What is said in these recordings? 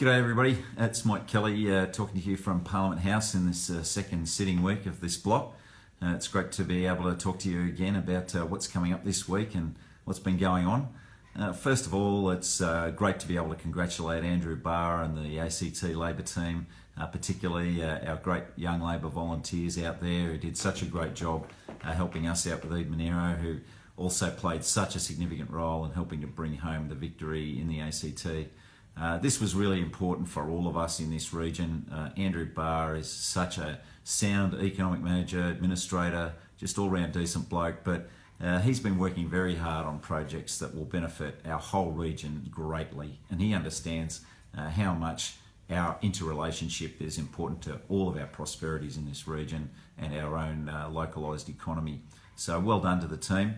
G'day everybody, it's Mike Kelly talking to you from Parliament House in this second sitting week of this block. It's great to be able to talk to you again about what's coming up this week and what's been going on. First of all, it's great to be able to congratulate Andrew Barr and the ACT Labor team, particularly our great young Labor volunteers out there who did such a great job helping us out with Eden-Monaro, who also played such a significant role in helping to bring home the victory in the ACT. This was really important for all of us in this region. Andrew Barr is such a sound economic manager, administrator, just all-round decent bloke, but he's been working very hard on projects that will benefit our whole region greatly, and he understands how much our interrelationship is important to all of our prosperities in this region and our own localised economy. So well done to the team.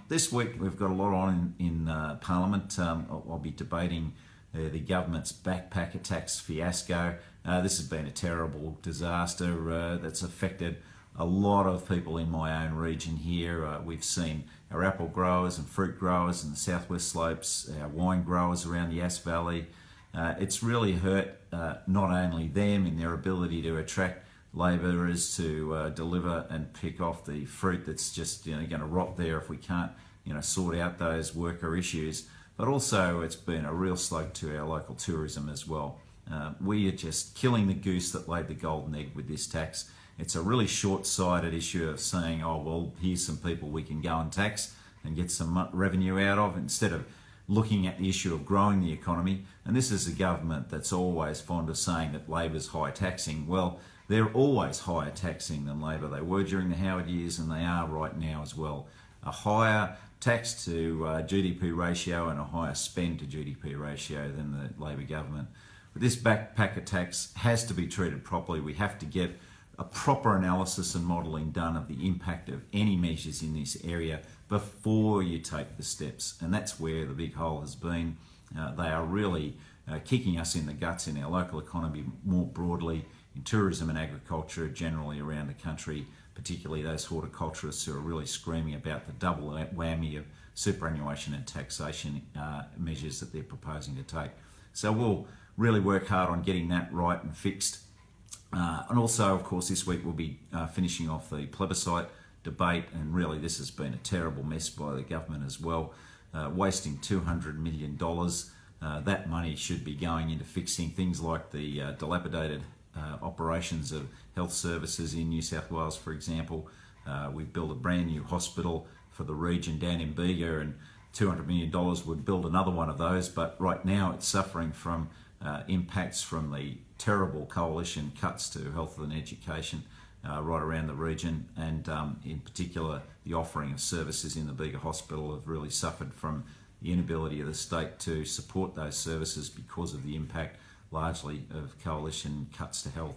This week we've got a lot on in Parliament. I'll be debating the government's backpacker tax fiasco. This has been a terrible disaster that's affected a lot of people in my own region here. We've seen our apple growers and fruit growers in the southwest slopes, our wine growers around the Yass Valley. It's really hurt not only them in their ability to attract labourers to deliver and pick off the fruit that's just going to rot there if we can't sort out those worker issues, but also it's been a real slug to our local tourism as well. We are just killing the goose that laid the golden egg with this tax. It's a really short-sighted issue of saying, oh well, here's some people we can go and tax and get some revenue out of, instead of looking at the issue of growing the economy. And this is a government that's always fond of saying that Labor's high taxing. Well, they're always higher taxing than Labor. They were during the Howard years and they are right now as well. A higher tax to GDP ratio and a higher spend to GDP ratio than the Labor government. But this backpacker tax has to be treated properly. We have to get a proper analysis and modelling done of the impact of any measures in this area before you take the steps. And that's where the big hole has been. They are really kicking us in the guts in our local economy more broadly, in tourism and agriculture generally around the country, particularly those horticulturists who are really screaming about the double whammy of superannuation and taxation measures that they're proposing to take. So we'll really work hard on getting that right and fixed. And also, of course, this week we'll be finishing off the plebiscite debate, and really this has been a terrible mess by the government as well, wasting $200 million. That money should be going into fixing things like the dilapidated operations of health services in New South Wales, for example. We've built a brand new hospital for the region down in Bega, and $200 million would build another one of those, but right now it's suffering from impacts from the terrible coalition cuts to health and education right around the region, and in particular the offering of services in the Bega Hospital have really suffered from the inability of the state to support those services because of the impact largely of coalition cuts to health.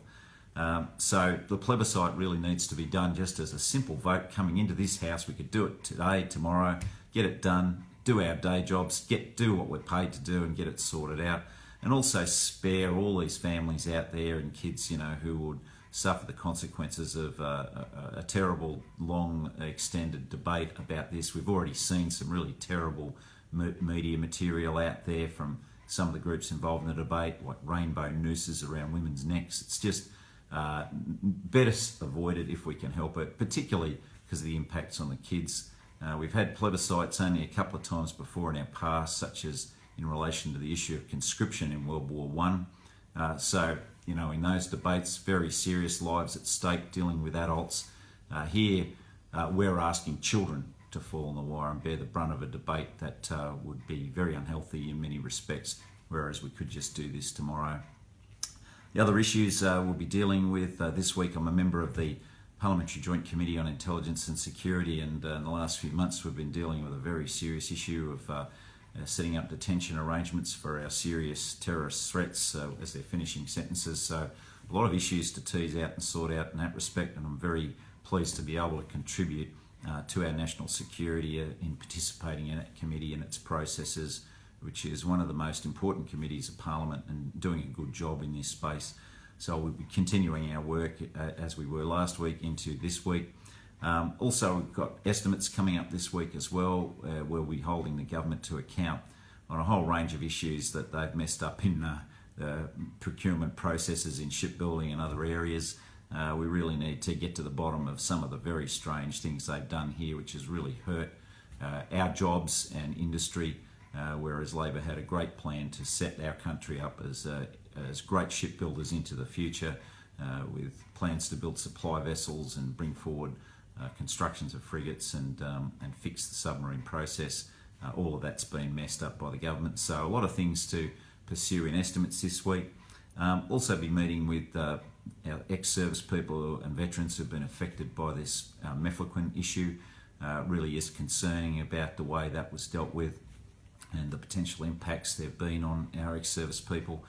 So the plebiscite really needs to be done just as a simple vote coming into this house. We could do it today, tomorrow, get it done, do our day jobs, do what we're paid to do and get it sorted out. And also spare all these families out there and kids, who would suffer the consequences of a terrible, long, extended debate about this. We've already seen some really terrible media material out there from some of the groups involved in the debate, like rainbow nooses around women's necks. It's just better avoided if we can help it, particularly because of the impacts on the kids. We've had plebiscites only a couple of times before in our past, such as in relation to the issue of conscription in World War I. So, in those debates, very serious lives at stake dealing with adults. Here, we're asking children to fall in the wire and bear the brunt of a debate that would be very unhealthy in many respects, whereas we could just do this tomorrow. The other issues we'll be dealing with this week, I'm a member of the Parliamentary Joint Committee on Intelligence and Security, and in the last few months we've been dealing with a very serious issue of setting up detention arrangements for our serious terrorist threats as they're finishing sentences. So a lot of issues to tease out and sort out in that respect, and I'm very pleased to be able to contribute to our national security in participating in that committee and its processes, which is one of the most important committees of Parliament, and doing a good job in this space. So we'll be continuing our work as we were last week into this week. Also, we've got estimates coming up this week as well, where we'll be holding the government to account on a whole range of issues that they've messed up in procurement processes in shipbuilding and other areas. We really need to get to the bottom of some of the very strange things they've done here, which has really hurt our jobs and industry, whereas Labor had a great plan to set our country up as great shipbuilders into the future, with plans to build supply vessels and bring forward constructions of frigates and fix the submarine process. All of that's been messed up by the government. So a lot of things to pursue in estimates this week. Also be meeting with our ex-service people and veterans who've been affected by this mefloquine issue. Really is concerning about the way that was dealt with and the potential impacts there have been on our ex-service people.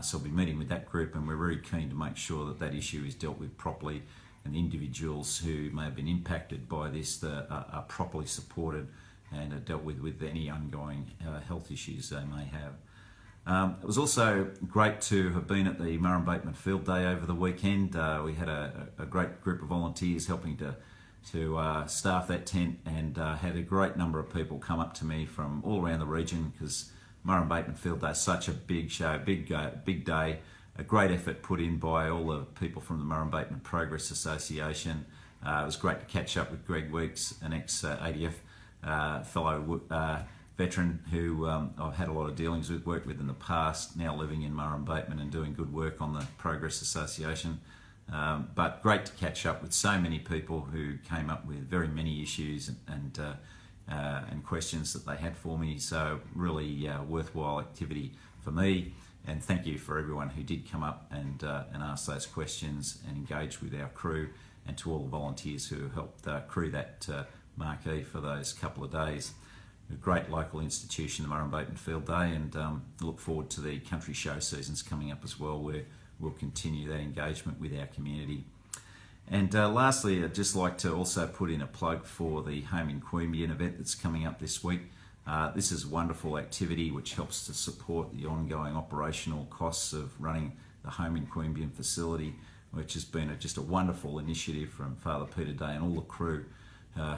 So I'll be meeting with that group, and we're very keen to make sure that that issue is dealt with properly, and the individuals who may have been impacted by this are properly supported and are dealt with any ongoing health issues they may have. It was also great to have been at the Murrumbidgee Field Day over the weekend. We had a great group of volunteers helping to staff that tent, and had a great number of people come up to me from all around the region, because Murrumbidgee Field Day is such a big show, big day, a great effort put in by all the people from the Murrumbidgee Progress Association. It was great to catch up with Greg Weeks, an ex-ADF fellow veteran who I've had a lot of dealings with, worked with in the past, now living in Murrumbidgee and doing good work on the Progress Association. But great to catch up with so many people who came up with very many issues and questions that they had for me. So really worthwhile activity for me, and thank you for everyone who did come up and ask those questions and engage with our crew, and to all the volunteers who helped crew that marquee for those couple of days. A great local institution, the Murrumbidgee Field Day, and look forward to the country show seasons coming up as well, where we'll continue that engagement with our community. And lastly, I'd just like to also put in a plug for the Home in Queanbeyan event that's coming up this week. This is a wonderful activity which helps to support the ongoing operational costs of running the Home in Queanbeyan facility, which has been just a wonderful initiative from Father Peter Day and all the crew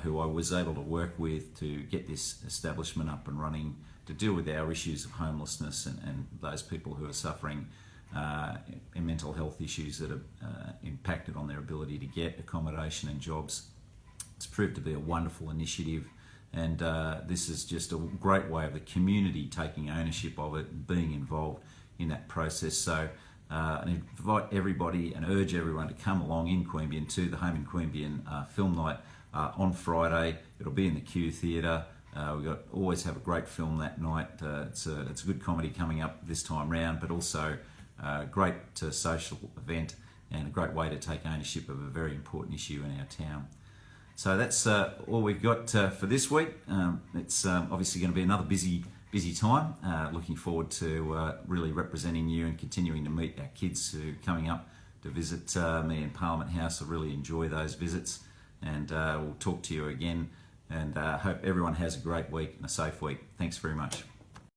who I was able to work with to get this establishment up and running, to deal with our issues of homelessness and those people who are suffering and mental health issues that have impacted on their ability to get accommodation and jobs. It's proved to be a wonderful initiative, and this is just a great way of the community taking ownership of it and being involved in that process. So I invite everybody and urge everyone to come along in Queanbeyan to the Home in Queanbeyan film night on Friday. It'll be in the Q Theatre. We always have a great film that night. It's a good comedy coming up this time round, but also a great social event and a great way to take ownership of a very important issue in our town. So that's all we've got for this week. It's obviously going to be another busy time. Looking forward to really representing you and continuing to meet our kids who are coming up to visit me in Parliament House. I really enjoy those visits, and we'll talk to you again, and hope everyone has a great week and a safe week. Thanks very much.